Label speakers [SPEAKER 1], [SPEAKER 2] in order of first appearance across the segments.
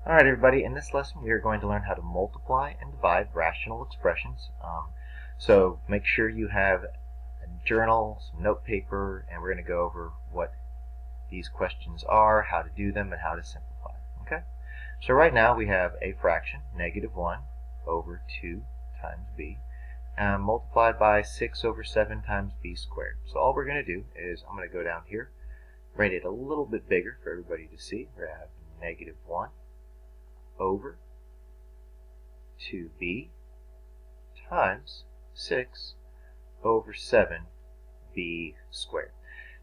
[SPEAKER 1] Alright everybody, in this lesson we are going to learn how to multiply and divide rational expressions. So make sure you have a journal, some note paper, and we're going to go over what these questions are, how to do them, and how to simplify. Okay? So right now we have a fraction, negative 1 over 2 times b, multiplied by 6 over 7 times b squared. So all we're going to do is I'm going to go down here, write it a little bit bigger for everybody to see. We're going to have negative 1 over 2b times 6 over 7b squared.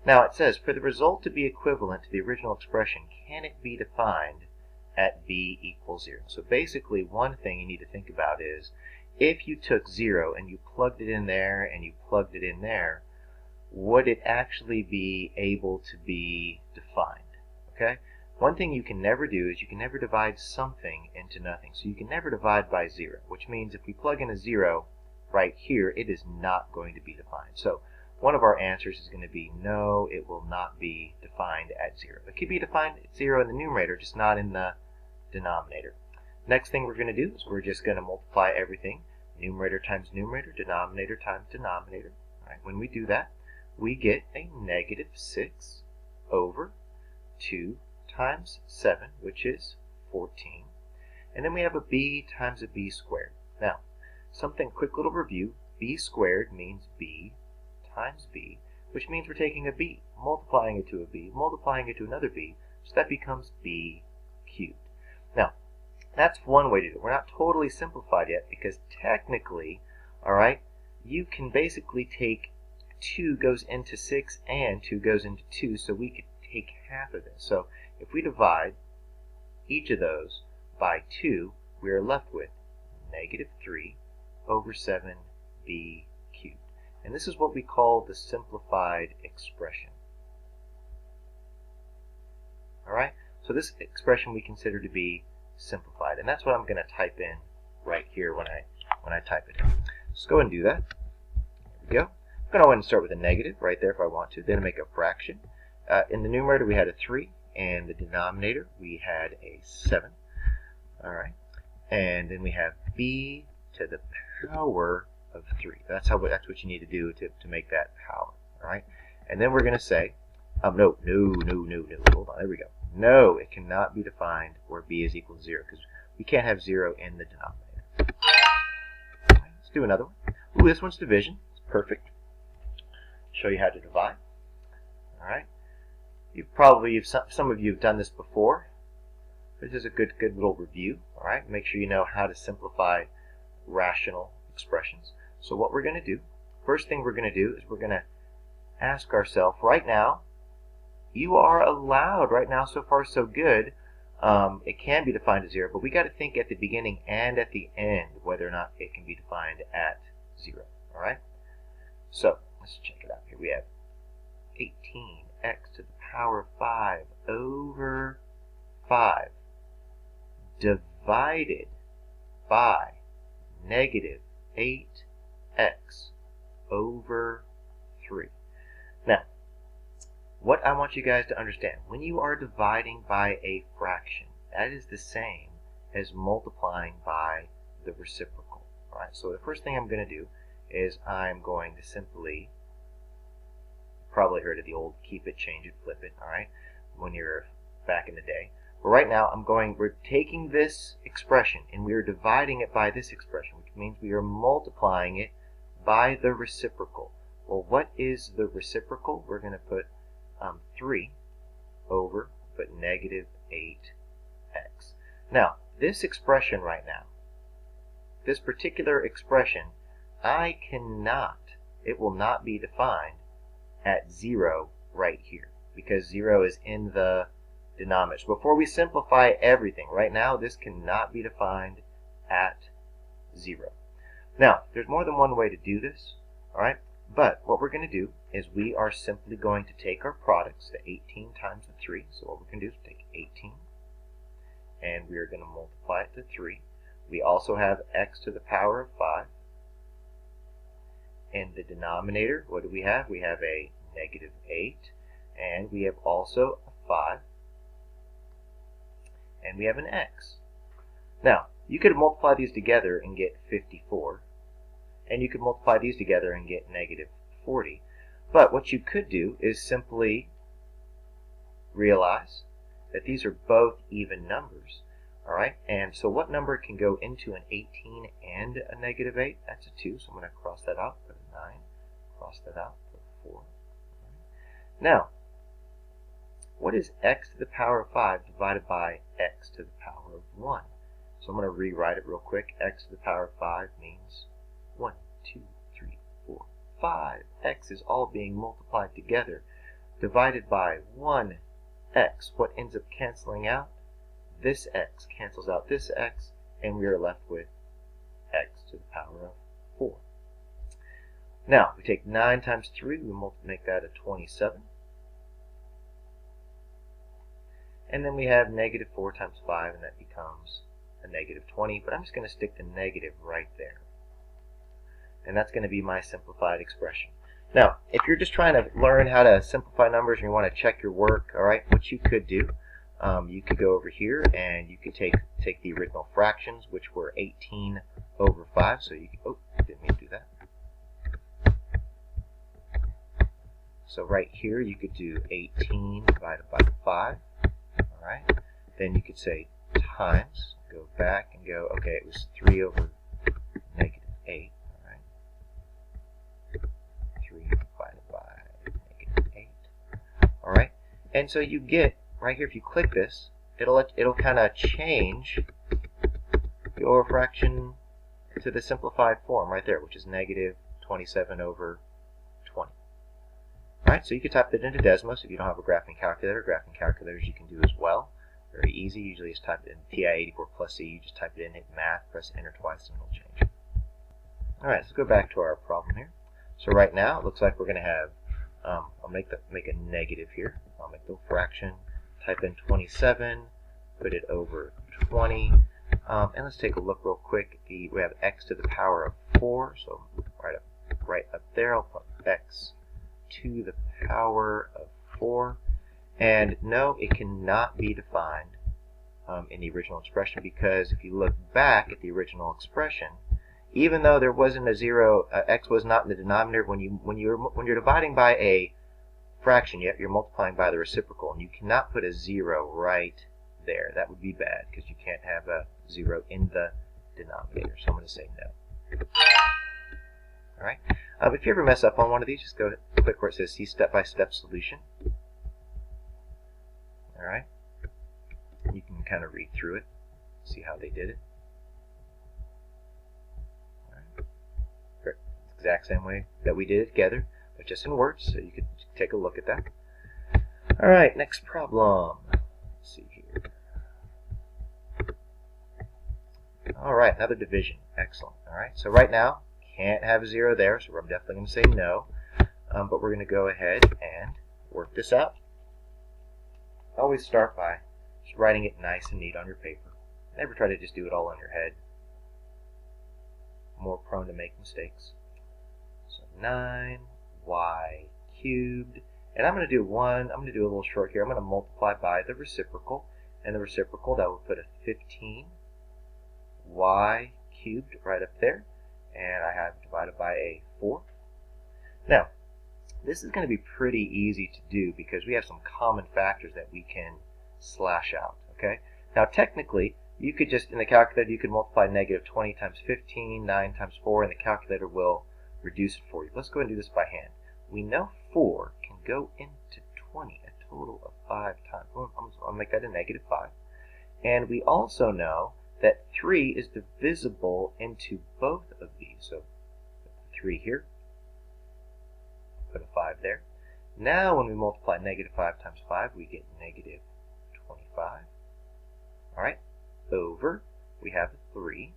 [SPEAKER 1] Now it says, for the result to be equivalent to the original expression, can it be defined at b equals 0? So basically one thing you need to think about is, if you took 0 and you plugged it in there and you plugged it in there, would it actually be able to be defined? Okay? One thing you can never do is you can never divide something into nothing. So you can never divide by 0, which means if we plug in a 0 right here, it is not going to be defined. So one of our answers is going to be no, it will not be defined at 0. It could be defined at 0 in the numerator, just not in the denominator. Next thing we're going to do is we're just going to multiply everything. Numerator times numerator, denominator times denominator. All right, when we do that, we get a negative 6 over 2 times 7, which is 14. And then we have a b times a b squared. Now, quick little review. B squared means b times b, which means we're taking a b, multiplying it to a b, multiplying it to another b, so that becomes b cubed. Now, that's one way to do it. We're not totally simplified yet, because technically, alright, you can basically take 2 goes into 6 and 2 goes into 2, so we could take half of this. So if we divide each of those by 2, we are left with negative 3 over 7b cubed. And this is what we call the simplified expression. Alright, so this expression we consider to be simplified, and that's what I'm going to type in right here when I type it in. Let's go and do that. There we go. I'm going to go ahead and start with a negative right there if I want to. Then make a fraction. In the numerator we had a 3, and the denominator we had a 7. Alright, and then we have b to the power of 3. That's what you need to do to make that power. Alright, and then we're going to say, no, hold on, there we go. No, it cannot be defined where b is equal to 0, because we can't have 0 in the denominator. Right, let's do another one. Ooh, this one's division. It's perfect. Show you how to divide. Alright. Some of you have done this before. This is a good little review. Alright, make sure you know how to simplify rational expressions. So what we're going to do, first thing we're going to do is we're going to ask ourselves, right now, you are allowed, right now, so far so good, it can be defined as 0, but we got to think at the beginning and at the end whether or not it can be defined at 0. Alright? So, let's check it out here. We have 18x to the power of 5 over 5 divided by negative 8x over 3. Now, what I want you guys to understand, when you are dividing by a fraction, that is the same as multiplying by the reciprocal. Alright, so the first thing I'm going to do is I'm going to simply, probably heard of the old keep it, change it, flip it, alright, when you're back in the day. But right now we're taking this expression and we are dividing it by this expression, which means we are multiplying it by the reciprocal. Well, what is the reciprocal? We're going to put 3 over, but negative 8x. Now, this expression right now, this particular expression, it will not be defined at 0 right here, because 0 is in the denominator. So before we simplify everything, right now this cannot be defined at 0. Now, there's more than one way to do this, alright? But what we're going to do is we are simply going to take our products, the 18 times the 3. So what we're going to do is take 18, and we are going to multiply it to 3. We also have x to the power of 5. In the denominator, what do we have? We have a negative 8, and we have also a 5. and we have an x. Now, you could multiply these together and get 54, and you could multiply these together and get negative 40. But what you could do is simply realize that these are both even numbers. All right, and so what number can go into an 18 and a negative 8? That's a 2, so I'm going to cross that out, put a 9, cross that out, put a 4. Now, what is x to the power of 5 divided by x to the power of 1? So I'm going to rewrite it real quick. X to the power of 5 means 1, 2, 3, 4, 5. X is all being multiplied together, divided by 1x. What ends up canceling out? This x cancels out this x, and we are left with x to the power of 4. Now, we take 9 times 3, we make that a 27. And then we have negative 4 times 5, and that becomes a negative 20. But I'm just going to stick the negative right there. And that's going to be my simplified expression. Now, if you're just trying to learn how to simplify numbers and you want to check your work, all right, what you could do, you could go over here and you could take the original fractions, which were 18 over 5. So you could, oh, didn't mean to do that. So right here you could do 18 divided by 5. All right. Then you could say times. Go back and go. Okay, it was 3 over negative 8. All right. 3 divided by negative 8. All right. And so you get. Right here, if you click this, it'll kind of change your fraction to the simplified form right there, which is negative 27 over 20. All right, so you can type that into Desmos if you don't have a graphing calculator. Graphing calculators you can do as well. Very easy. Usually just type it in TI-84 plus C. You just type it in, hit math, press enter twice, and it'll change. All right, let's go back to our problem here. So right now, it looks like we're going to have, I'll make a negative here. I'll make the fraction. Type in 27, put it over 20, and let's take a look real quick. We have x to the power of 4, so right up there, I'll put x to the power of 4. And no, it cannot be defined in the original expression, because if you look back at the original expression, even though there wasn't a 0, x was not in the denominator. When you're dividing by a fraction, yet you're multiplying by the reciprocal, and you cannot put a 0 right there. That would be bad because you can't have a 0 in the denominator. So I'm going to say no. All right. If you ever mess up on one of these, just go click where it says see step-by-step solution. All right. You can kind of read through it, see how they did it. All right. It's the exact same way that we did it together, but just in words, so you could take a look at that. All right, next problem. Let's see here. All right, another division. Excellent. All right, so right now, can't have a 0 there, so we're definitely going to say no. But we're going to go ahead and work this out. Always start by just writing it nice and neat on your paper. Never try to just do it all on your head. More prone to make mistakes. So 9y cubed, and I'm going to do a little short here. I'm going to multiply by the reciprocal, and the reciprocal, that will put a 15y cubed right up there, and I have divided by a 4. Now, this is going to be pretty easy to do because we have some common factors that we can slash out, okay? Now, technically, you could just, in the calculator, you could multiply negative 20 times 15, 9 times 4, and the calculator will reduce it for you. Let's go ahead and do this by hand. We know 4 can go into 20 a total of 5 times. I'll make that a negative 5. And we also know that 3 is divisible into both of these. So, put 3 here. Put a 5 there. Now, when we multiply negative 5 times 5, we get negative 25. All right, over, we have a 3.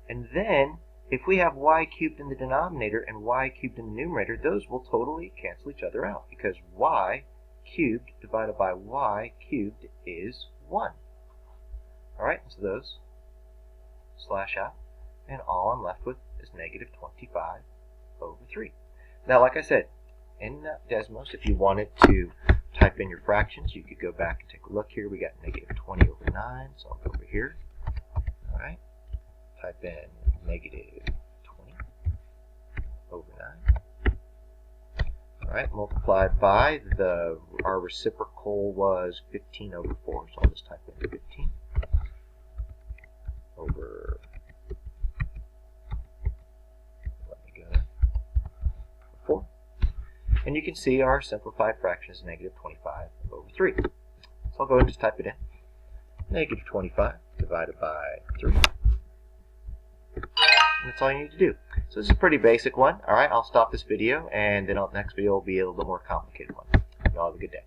[SPEAKER 1] And then, if we have y cubed in the denominator and y cubed in the numerator, those will totally cancel each other out because y cubed divided by y cubed is 1. All right, so those slash out, and all I'm left with is negative 25 over 3. Now, like I said, in Desmos, if you wanted to type in your fractions. You could go back and take a look here. We got negative 20 over 9, so I'll go over here. All right, type in negative 20 over 9. All right, multiplied by our reciprocal was 15 over 4, so I'll just type in 15 over, let me go there, 4. And you can see our simplified fraction is negative 25 over 3. So I'll go ahead and just type it in. Negative 25 divided by 3. And that's all you need to do. So this is a pretty basic one. All right, I'll stop this video, and then the next video will be a little bit more complicated one. Y'all have a good day.